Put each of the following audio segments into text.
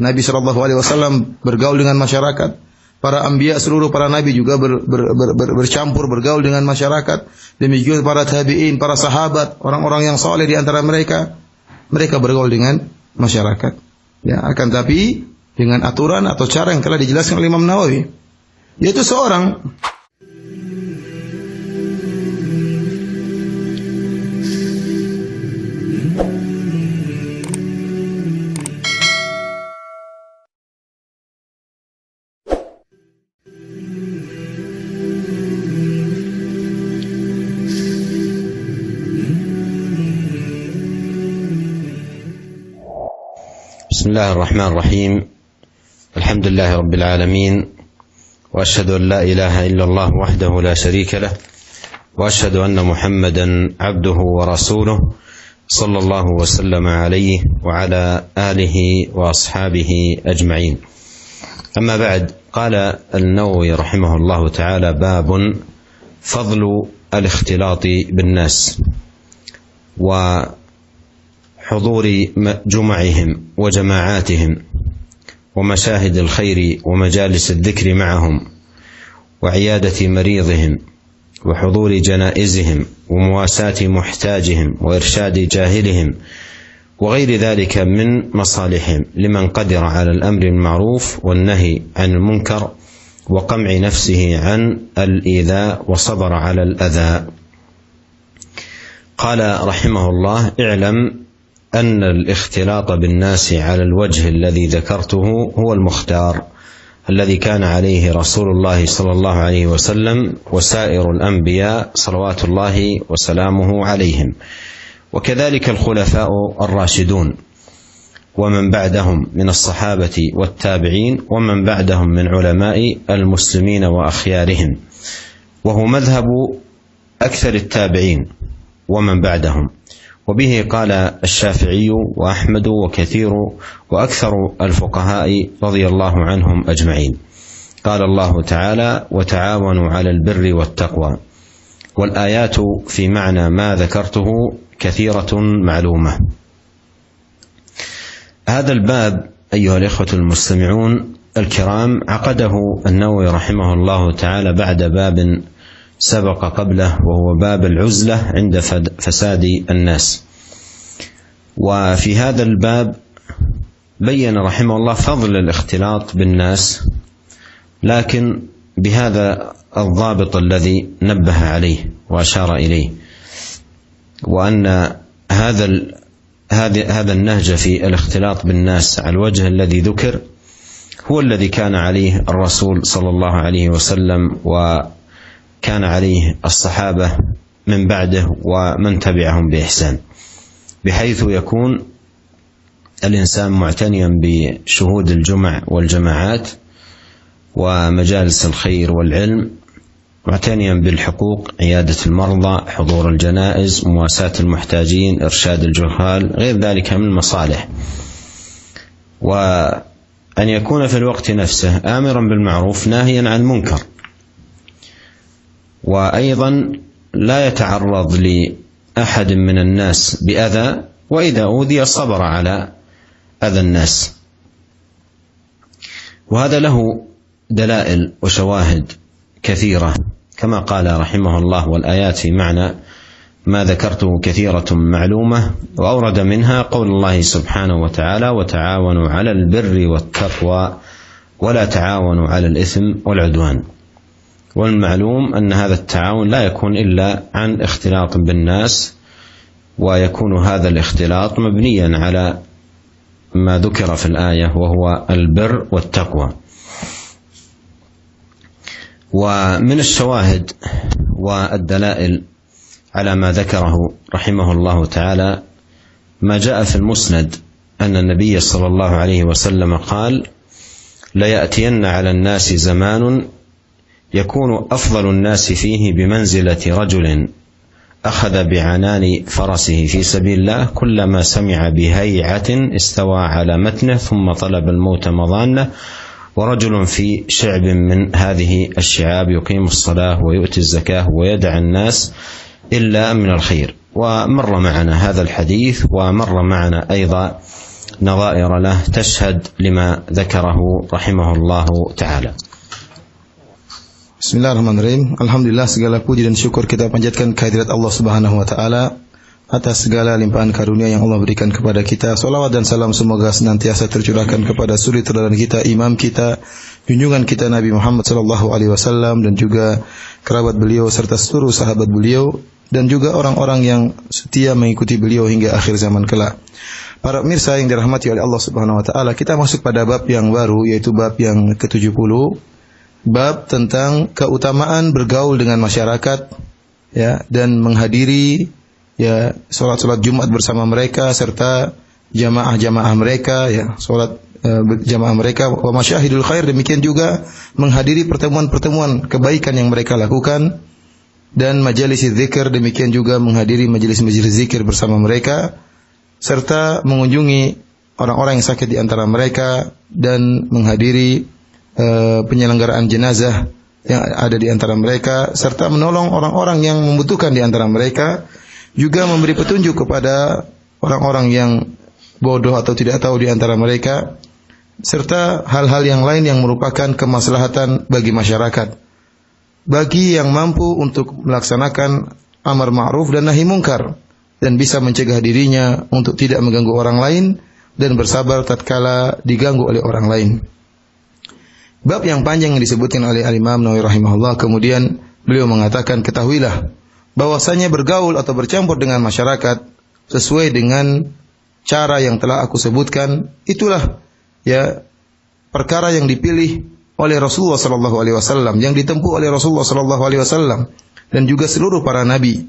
Nabi SAW bergaul dengan masyarakat. Para anbiya, seluruh para nabi juga bercampur, bergaul dengan masyarakat. Demikian para tabi'in, para sahabat, orang-orang yang saleh di antara mereka bergaul dengan masyarakat. Ya, akan tapi dengan aturan atau cara yang telah dijelaskan oleh Imam Nawawi. Yaitu seorang بسم الله الرحمن الرحيم. الحمد لله رب العالمين، وأشهد أن لا إله إلا الله وحده لا شريك له، وأشهد أن محمدا عبده ورسوله صلى الله وسلم عليه وعلى آله وأصحابه أجمعين. أما بعد، قال النووي رحمه الله تعالى: باب فضل الاختلاط بالناس وحضور جمعهم وجماعاتهم ومشاهد الخير ومجالس الذكر معهم وعيادة مريضهم وحضور جنائزهم ومواساة محتاجهم وإرشاد جاهلهم وغير ذلك من مصالحهم لمن قدر على الأمر المعروف والنهي عن المنكر وقمع نفسه عن الإيذاء وصبر على الأذى. قال رحمه الله: اعلم أن الاختلاط بالناس على الوجه الذي ذكرته هو المختار الذي كان عليه رسول الله صلى الله عليه وسلم وسائر الأنبياء صلوات الله وسلامه عليهم، وكذلك الخلفاء الراشدون ومن بعدهم من الصحابة والتابعين ومن بعدهم من علماء المسلمين وأخيارهم، وهو مذهب أكثر التابعين ومن بعدهم. وبه قال الشافعي وأحمد وكثير وأكثر الفقهاء رضي الله عنهم أجمعين. قال الله تعالى: وتعاونوا على البر والتقوى، والآيات في معنى ما ذكرته كثيرة معلومة. هذا الباب أيها الإخوة المستمعون الكرام عقده النووي رحمه الله تعالى بعد باب سبق قبله، وهو باب العزلة عند فساد الناس. وفي هذا الباب بين رحمه الله فضل الاختلاط بالناس، لكن بهذا الضابط الذي نبه عليه وأشار إليه، وأن هذا النهج في الاختلاط بالناس على الوجه الذي ذكر هو الذي كان عليه الرسول صلى الله عليه وسلم، وكان عليه الصحابة من بعده ومن تبعهم بإحسان، بحيث يكون الإنسان معتنيا بشهود الجمع والجماعات ومجالس الخير والعلم، معتنيا بالحقوق، عيادة المرضى، حضور الجنائز، مواساة المحتاجين، إرشاد الجهال، غير ذلك من المصالح، وأن يكون في الوقت نفسه آمرا بالمعروف ناهيا عن المنكر، وأيضا لا يتعرض لأحد من الناس بأذى، وإذا أوذي صبر على أذى الناس. وهذا له دلائل وشواهد كثيرة، كما قال رحمه الله: والآيات في معنى ما ذكرته كثيرة معلومة. وأورد منها قول الله سبحانه وتعالى: وتعاونوا على البر والتقوى ولا تعاونوا على الإثم والعدوان. والمعلوم أن هذا التعاون لا يكون إلا عن اختلاط بالناس، ويكون هذا الاختلاط مبنيا على ما ذكر في الآية وهو البر والتقوى. ومن الشواهد والدلائل على ما ذكره رحمه الله تعالى ما جاء في المسند أن النبي صلى الله عليه وسلم قال: ليأتين على الناس زمان يكون أفضل الناس فيه بمنزلة رجل أخذ بعنان فرسه في سبيل الله، كلما سمع بهيعة استوى على متنه ثم طلب الموت مضانه، ورجل في شعب من هذه الشعاب يقيم الصلاة ويؤتي الزكاة ويدع الناس إلا من الخير. ومر معنا هذا الحديث، ومر معنا أيضا نظائر له تشهد لما ذكره رحمه الله تعالى. Bismillahirrahmanirrahim. Alhamdulillah, segala puji dan syukur kita panjatkan kehadirat Allah Subhanahu wa taala atas segala limpahan karunia yang Allah berikan kepada kita. Salawat dan salam semoga senantiasa tercurahkan kepada suri teladan kita, imam kita, junjungan kita Nabi Muhammad sallallahu alaihi wasallam, dan juga kerabat beliau serta seluruh sahabat beliau, dan juga orang-orang yang setia mengikuti beliau hingga akhir zaman kelak. Para pemirsa yang dirahmati oleh Allah Subhanahu wa taala, kita masuk pada bab yang baru, yaitu bab yang ke-70. Bab tentang keutamaan bergaul dengan masyarakat, ya, dan menghadiri, ya, salat-salat Jumat bersama mereka serta jamaah-jamaah mereka, ya, salat jamaah mereka, wa masyahidul khair, demikian juga menghadiri pertemuan-pertemuan kebaikan yang mereka lakukan, dan majelis zikir, demikian juga menghadiri majelis-majelis zikir bersama mereka, serta mengunjungi orang-orang yang sakit di antara mereka, dan menghadiri penyelenggaraan jenazah yang ada di antara mereka, serta menolong orang-orang yang membutuhkan di antara mereka, juga memberi petunjuk kepada orang-orang yang bodoh atau tidak tahu di antara mereka, serta hal-hal yang lain yang merupakan kemaslahatan bagi masyarakat, bagi yang mampu untuk melaksanakan amar ma'ruf dan nahi mungkar, dan bisa mencegah dirinya untuk tidak mengganggu orang lain dan bersabar tatkala diganggu oleh orang lain. Bab yang panjang yang disebutkan oleh Al-Imam Nawawi rahimahullah, kemudian beliau mengatakan, ketahuilah bahwasanya bergaul atau bercampur dengan masyarakat sesuai dengan cara yang telah aku sebutkan, itulah, ya, perkara yang dipilih oleh Rasulullah sallallahu alaihi wasallam, yang ditempuh oleh Rasulullah sallallahu alaihi wasallam dan juga seluruh para nabi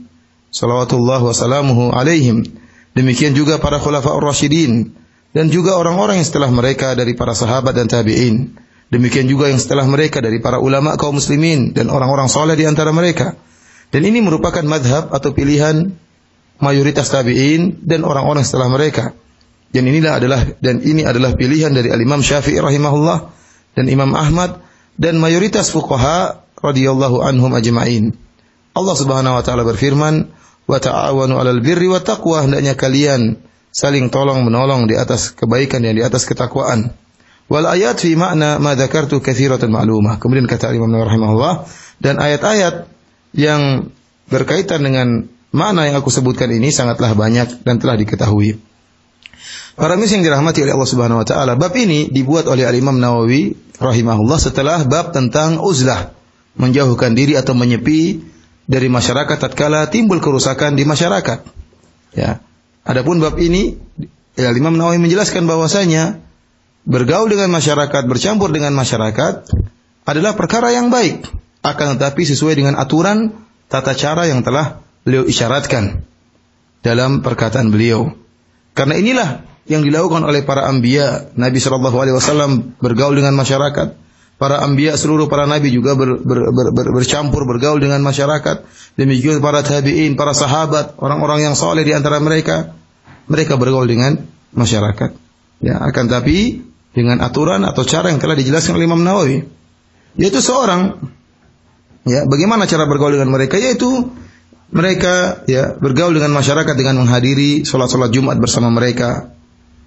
salawatullah wassalamuhu alaihim. Demikian juga para khulafaur rasyidin, dan juga orang-orang yang setelah mereka dari para sahabat dan tabi'in. Demikian juga yang setelah mereka dari para ulama kaum muslimin dan orang-orang saleh di antara mereka. Dan ini merupakan madhab atau pilihan mayoritas tabi'in dan orang-orang setelah mereka. Dan ini adalah pilihan dari Al-Imam Syafi'i rahimahullah dan Imam Ahmad dan mayoritas fuqaha radhiyallahu anhum ajma'in. Allah Subhanahu wa taala berfirman, "Wa ta'awanu 'alal birri wat taqwa," hendaknya kalian saling tolong menolong di atas kebaikan dan di atas ketakwaan. Wal ayat fi makna ma dzakartu katsiratun ma'lumah. Kemudian kata Imam Nawawi rahimahullah, dan ayat-ayat yang berkaitan dengan makna yang aku sebutkan ini sangatlah banyak dan telah diketahui. Para muslim yang dirahmati oleh Allah Subhanahu wa taala, bab ini dibuat oleh Imam Nawawi rahimahullah setelah bab tentang uzlah, menjauhkan diri atau menyepi dari masyarakat tatkala timbul kerusakan di masyarakat. Ya. Adapun bab ini, ya, Imam Nawawi menjelaskan bahwasanya bergaul dengan masyarakat, bercampur dengan masyarakat adalah perkara yang baik, akan tetapi sesuai dengan aturan tata cara yang telah beliau isyaratkan dalam perkataan beliau. Karena inilah yang dilakukan oleh para anbiya. Nabi SAW bergaul dengan masyarakat. Para anbiya, seluruh para nabi juga bercampur, bergaul dengan masyarakat. Demikian para tabi'in, para sahabat, orang-orang yang saleh di antara mereka, mereka bergaul dengan masyarakat. Ya, akan tapi dengan aturan atau cara yang telah dijelaskan oleh Imam Nawawi. Yaitu seorang, ya, bagaimana cara bergaul dengan mereka, yaitu mereka, ya, bergaul dengan masyarakat dengan menghadiri salat-salat Jumat bersama mereka.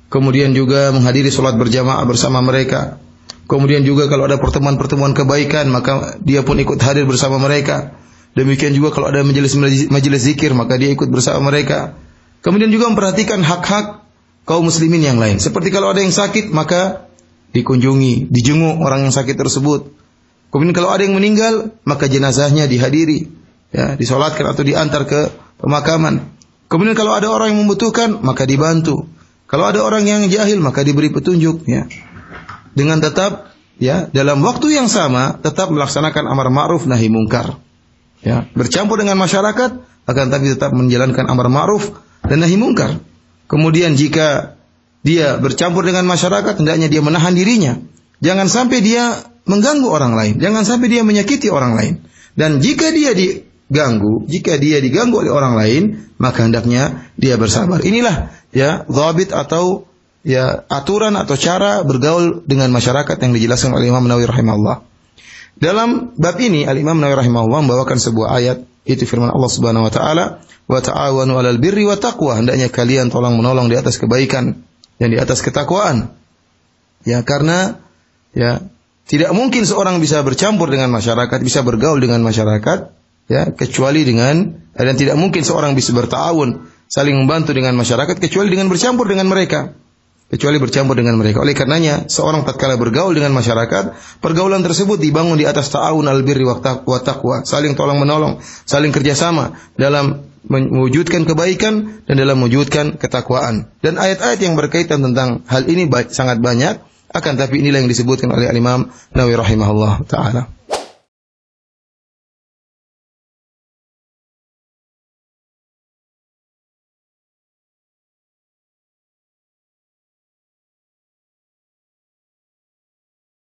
Kemudian juga menghadiri salat berjamaah bersama mereka. Kemudian juga kalau ada pertemuan-pertemuan kebaikan, maka dia pun ikut hadir bersama mereka. Demikian juga kalau ada majelis zikir, maka dia ikut bersama mereka. Kemudian juga memperhatikan hak-hak kaum muslimin yang lain. Seperti kalau ada yang sakit, maka dikunjungi, dijenguk orang yang sakit tersebut. Kemudian kalau ada yang meninggal, maka jenazahnya dihadiri, ya, disolatkan atau diantar ke pemakaman. Kemudian kalau ada orang yang membutuhkan, maka dibantu. Kalau ada orang yang jahil, maka diberi petunjuk, ya. Dengan tetap, ya, dalam waktu yang sama tetap melaksanakan amar ma'ruf nahi mungkar. Ya, bercampur dengan masyarakat akan tapi tetap menjalankan amar ma'ruf dan nahi mungkar. Kemudian jika dia bercampur dengan masyarakat, hendaknya dia menahan dirinya. Jangan sampai dia mengganggu orang lain. Jangan sampai dia menyakiti orang lain. Dan jika dia diganggu oleh orang lain, maka hendaknya dia bersabar. Inilah, ya, dhabit atau, ya, aturan atau cara bergaul dengan masyarakat yang dijelaskan oleh Imam Nawawi rahimahullah. Dalam bab ini Al-Imam Nawawi rahimahullah membawakan sebuah ayat, itu firman Allah Subhanahu wa taala, "Wa ta'awanu 'alal birri wat taqwa," hendaknya kalian tolong menolong di atas kebaikan yang di atas ketakwaan. Ya, karena ya tidak mungkin seorang bisa bercampur dengan masyarakat, bisa bergaul dengan masyarakat, ya, kecuali dengan, dan tidak mungkin seorang bisa berta'awun, saling membantu dengan masyarakat kecuali dengan bercampur dengan mereka. Oleh karenanya, seorang tatkala bergaul dengan masyarakat, pergaulan tersebut dibangun di atas ta'awun al-birri wa taqwa, saling tolong menolong, saling kerjasama dalam mewujudkan kebaikan dan dalam mewujudkan ketakwaan. Dan ayat-ayat yang berkaitan tentang hal ini sangat banyak, akan tapi inilah yang disebutkan oleh Imam Nawawi rahimahullah taala.